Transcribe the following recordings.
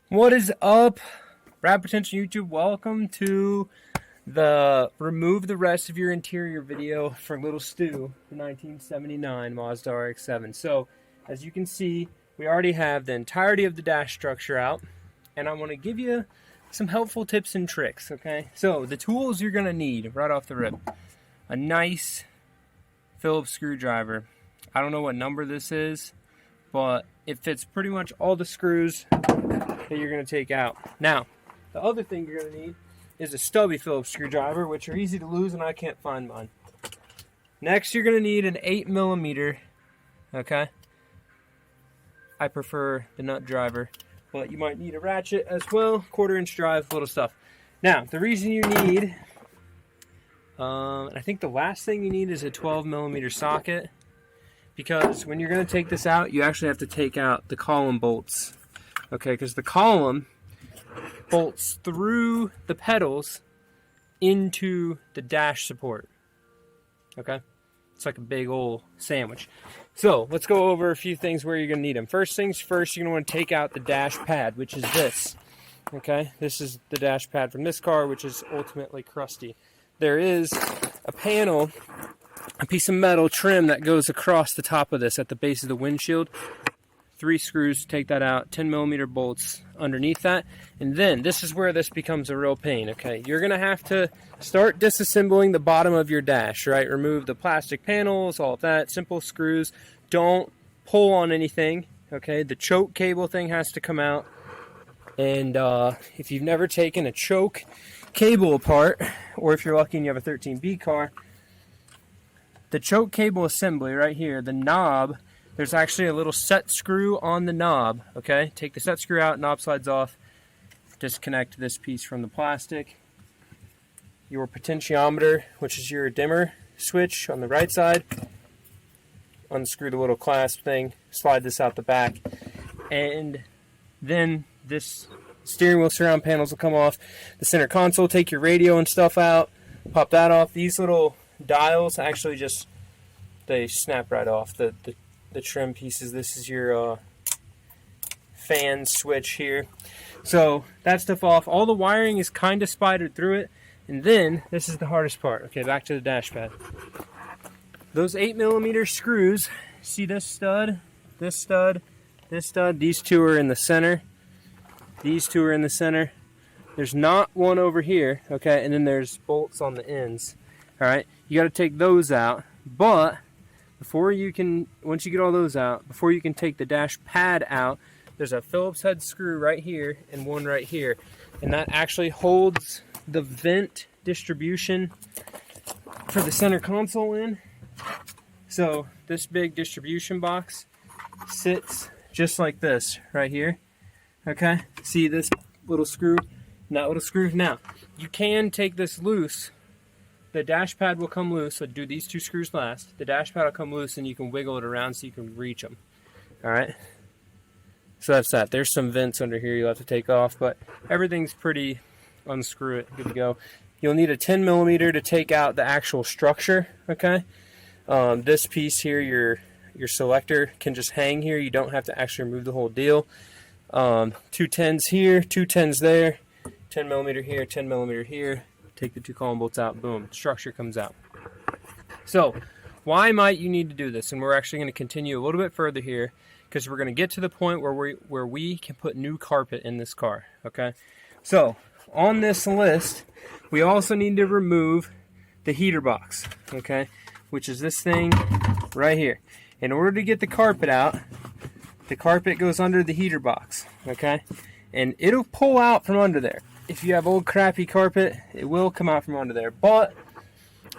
What is up, Rapid Attention YouTube? Welcome to the remove the rest of your interior video for Lil Stu, the 1979 Mazda RX7. So, as you can see, we already have the entirety of the dash structure out, and I want to give you some helpful tips and tricks, okay? So, the tools you're going to need right off the rip. A nice Phillips screwdriver. I don't know what number this is, but it fits pretty much all the screws that you're going to take out. Now, the other thing you're going to need is a stubby Phillips screwdriver, which are easy to lose and I can't find mine. Next, you're going to need an 8mm, okay? I prefer the nut driver, but you might need a ratchet as well, 1/4-inch drive, little stuff. Now, the reason you need, I think the last thing you need is a 12mm socket, because when you're going to take this out, you actually have to take out the column bolts. Okay, because the column bolts through the pedals into the dash support. Okay? It's like a big old sandwich. So, let's go over a few things where you're going to need them. First things first, you're going to want to take out the dash pad, which is this. Okay? This is the dash pad from this car, which is ultimately crusty. There is a panel, a piece of metal trim that goes across the top of this at the base of the windshield. 3 screws to take that out, 10mm bolts underneath that, and then this is where this becomes a real pain. Okay, you're gonna have to start disassembling the bottom of your dash, right? Remove the plastic panels, all of that, simple screws. Don't pull on anything. Okay, the choke cable thing has to come out, and if you've never taken a choke cable apart, or if you're lucky and you have a 13B car, the choke cable assembly right here, the knob, there's actually a little set screw on the knob, okay? Take the set screw out, knob slides off, disconnect this piece from the plastic. Your potentiometer, which is your dimmer switch on the right side, unscrew the little clasp thing, slide this out the back, and then this steering wheel surround panels will come off. The center console, take your radio and stuff out, pop that off. These little dials actually just, they snap right off the trim pieces. This is your fan switch here. So that stuff off. All the wiring is kind of spidered through it. And then this is the hardest part. Okay, back to the dash pad. Those 8mm screws, see this stud, this stud, this stud, these two are in the center. These two are in the center. There's not one over here, okay, and then there's bolts on the ends. Alright, you got to take those out, but before you can, once you get all those out, before you can take the dash pad out, there's a Phillips head screw right here and one right here, and that actually holds the vent distribution for the center console in. So this big distribution box sits just like this right here. Okay, see this little screw and that little screw? Now, you can take this loose. The dash pad will come loose, so do these 2 screws last. The dash pad will come loose and you can wiggle it around so you can reach them. Alright? So that's that. There's some vents under here you'll have to take off, but everything's pretty unscrew it, good to go. You'll need a 10mm to take out the actual structure, okay? This piece here, your selector, can just hang here. You don't have to actually remove the whole deal. 2 10s here, 2 10s there, 10mm here, 10mm here. Take the 2 column bolts out, boom, structure comes out. So, why might you need to do this? And we're actually going to continue a little bit further here, because we're going to get to the point where we can put new carpet in this car, okay? So, on this list, we also need to remove the heater box, okay? Which is this thing right here. In order to get the carpet out, the carpet goes under the heater box, okay? And it'll pull out from under there. If you have old crappy carpet, it will come out from under there. But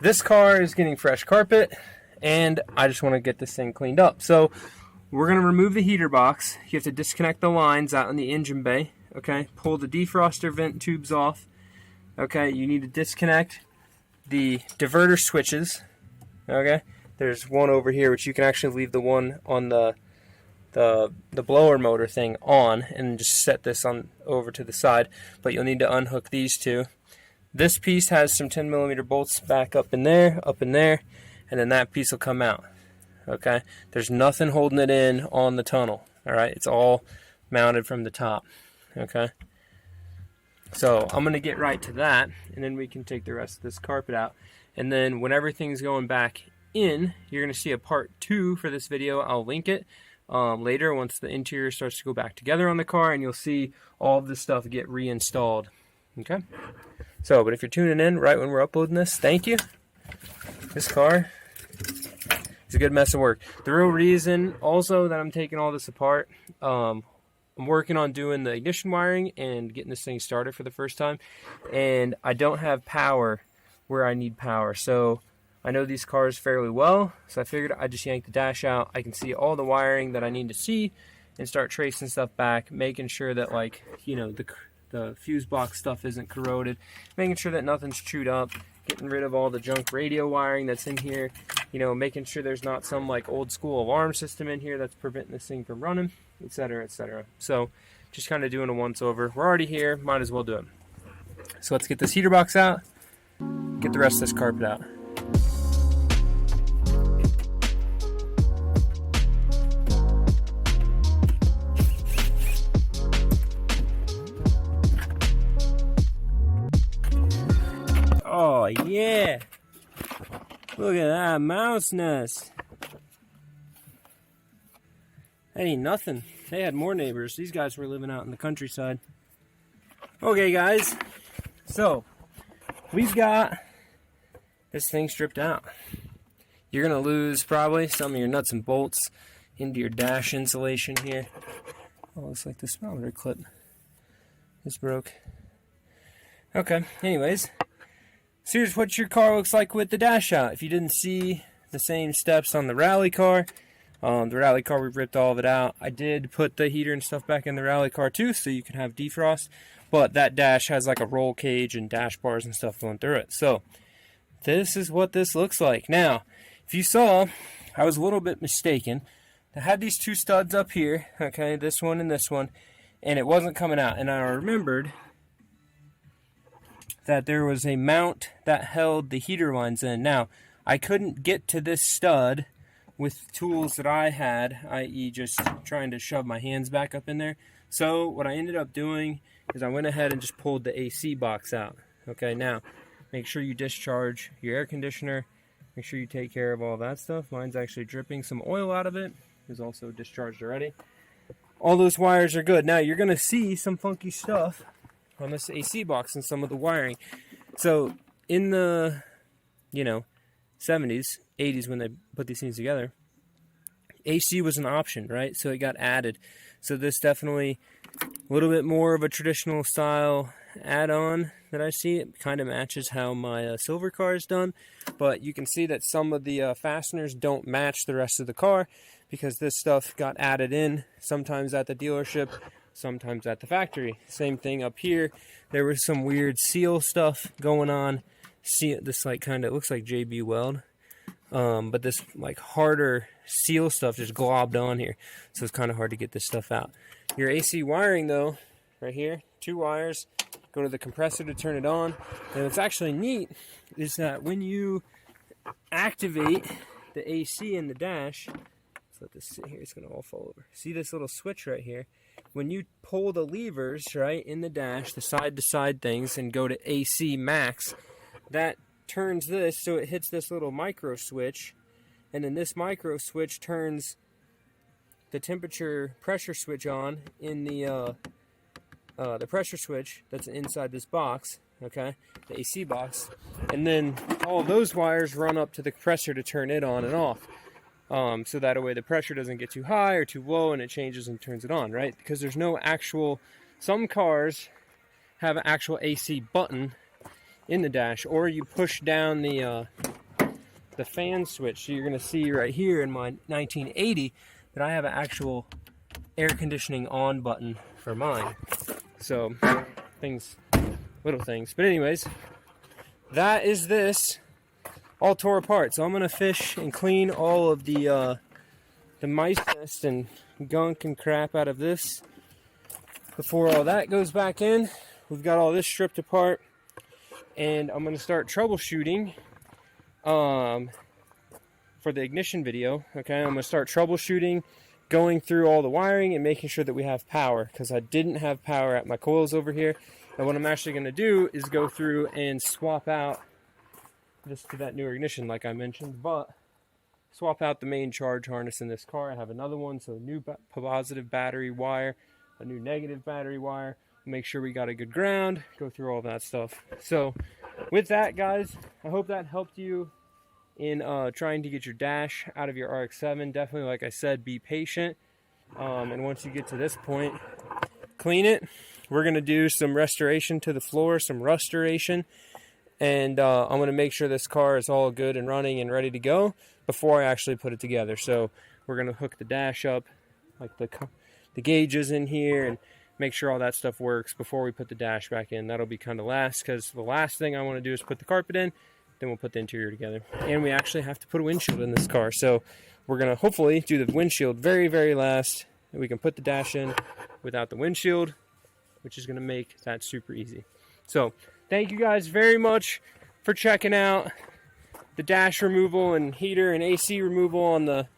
this car is getting fresh carpet, and I just want to get this thing cleaned up. So we're going to remove the heater box. You have to disconnect the lines out in the engine bay. Okay, pull the defroster vent tubes off. Okay, you need to disconnect the diverter switches. Okay, there's one over here, which you can actually leave the one on the blower motor thing on and just set this on over to the side, but you'll need to unhook these 2. This piece has some 10mm bolts back up in there, and then that piece will come out. Okay, there's nothing holding it in on the tunnel. All right, it's all mounted from the top. okay? So I'm going to get right to that, and then we can take the rest of this carpet out. And then when everything's going back in, you're going to see a part 2 for this video. I'll link it later once the interior starts to go back together on the car, and you'll see all of this stuff get reinstalled. Okay? So, but if you're tuning in right when we're uploading this, thank you. This car is a good mess of work. The real reason also that I'm taking all this apart, I'm working on doing the ignition wiring and getting this thing started for the first time, and I don't have power where I need power. So I know these cars fairly well, so I figured I'd just yank the dash out. I can see all the wiring that I need to see and start tracing stuff back, making sure that, like, you know, the fuse box stuff isn't corroded, making sure that nothing's chewed up, getting rid of all the junk radio wiring that's in here, you know, making sure there's not some like old school alarm system in here that's preventing this thing from running, etc., etc. So just kind of doing a once over. We're already here, might as well do it. So let's get this heater box out, get the rest of this carpet out. Oh yeah, look at that mouse nest. That ain't nothing. They had more neighbors. These guys were living out in the countryside. Okay guys, so we've got this thing stripped out. You're gonna lose probably some of your nuts and bolts into your dash insulation here. Oh, looks like the speedometer clip is broke. Okay, anyways. So here's what your car looks like with the dash out. If you didn't see the same steps on the rally car, we've ripped all of it out. I did put the heater and stuff back in the rally car too, so you can have defrost. But that dash has like a roll cage and dash bars and stuff going through it. So this is what this looks like. Now, if you saw, I was a little bit mistaken. I had these two studs up here, okay, this one and this one, and it wasn't coming out. And I remembered that there was a mount that held the heater lines in. Now, I couldn't get to this stud with tools that I had, i.e. just trying to shove my hands back up in there. So what I ended up doing is I went ahead and just pulled the AC box out. Okay, now, make sure you discharge your air conditioner. Make sure you take care of all that stuff. Mine's actually dripping some oil out of it. It's also discharged already. All those wires are good. Now, you're going to see some funky stuff on this AC box and some of the wiring. So in the, you know, 70s, 80s when they put these things together, AC was an option, right? So it got added. So this definitely a little bit more of a traditional style add-on that I see. It kind of matches how my silver car is done, but you can see that some of the fasteners don't match the rest of the car because this stuff got added in, sometimes at the dealership, sometimes at the factory. Same thing up here. There was some weird seal stuff going on. See, this like kind of looks like JB Weld, but this like harder seal stuff just globbed on here, so it's kind of hard to get this stuff out. Your AC wiring though, right here, 2 wires, go to the compressor to turn it on. And what's actually neat is that when you activate the AC in the dash, let's let this sit here, it's gonna all fall over. See this little switch right here? When you pull the levers, right, in the dash, the side-to-side things, and go to AC max, that turns this so it hits this little micro switch, and then this micro switch turns the temperature pressure switch on in the pressure switch that's inside this box, okay, the AC box, and then all those wires run up to the compressor to turn it on and off. So that way the pressure doesn't get too high or too low and it changes and turns it on, right? Because there's no actual, some cars have an actual AC button in the dash, or you push down the fan switch. So you're going to see right here in my 1980 that I have an actual air conditioning on button for mine. So things, little things. But anyways, that is this. All tore apart, so I'm gonna fish and clean all of the mice nest and gunk and crap out of this before all that goes back in. We've got all this stripped apart, and I'm gonna start troubleshooting for the ignition video. Okay, I'm gonna start troubleshooting going through all the wiring and making sure that we have power, because I didn't have power at my coils over here. And what I'm actually going to do is go through and swap out this to that new ignition like I mentioned, but swap out the main charge harness in this car. I have another one, so a new positive battery wire, a new negative battery wire. Make sure we got a good ground, go through all that stuff. So with that, guys, I hope that helped you in trying to get your dash out of your RX7. Definitely, like I said, be patient. And once you get to this point, clean it. We're going to do some restoration to the floor, some restoration. And I'm going to make sure this car is all good and running and ready to go before I actually put it together. So we're going to hook the dash up, like the gauges in here, and make sure all that stuff works before we put the dash back in. That'll be kind of last, because the last thing I want to do is put the carpet in, then we'll put the interior together. And we actually have to put a windshield in this car, so we're going to hopefully do the windshield very, very last, and we can put the dash in without the windshield, which is going to make that super easy. So thank you guys very much for checking out the dash removal and heater and AC removal on the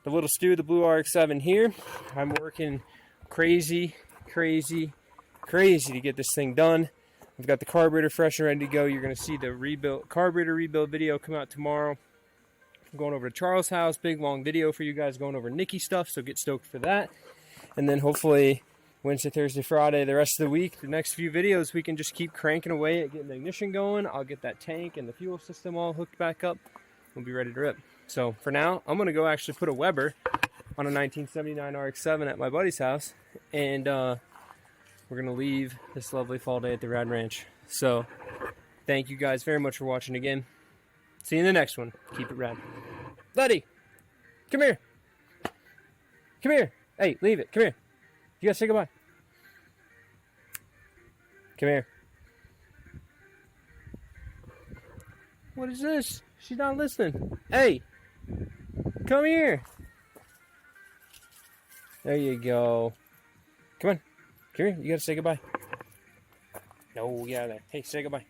Lil Stu, the blue RX7 here. I'm working crazy to get this thing done. I've got the carburetor fresh and ready to go. You're going to see the carburetor rebuild video come out tomorrow. I'm going over to Charles' house, big long video for you guys going over Nikki stuff, so get stoked for that. And then hopefully Wednesday, Thursday, Friday, the rest of the week, the next few videos, we can just keep cranking away at getting the ignition going. I'll get that tank and the fuel system all hooked back up. We'll be ready to rip. So for now, I'm going to go actually put a Weber on a 1979 RX7 at my buddy's house, and we're going to leave this lovely fall day at the Rad Ranch. So thank you guys very much for watching again. See you in the next one. Keep it rad. Letty, come here. Come here. Hey, leave it. Come here. You gotta say goodbye. Come here. What is this? She's not listening. Hey, come here. There you go. Come on. Come here. You gotta say goodbye. No, get out of there. Hey, say goodbye.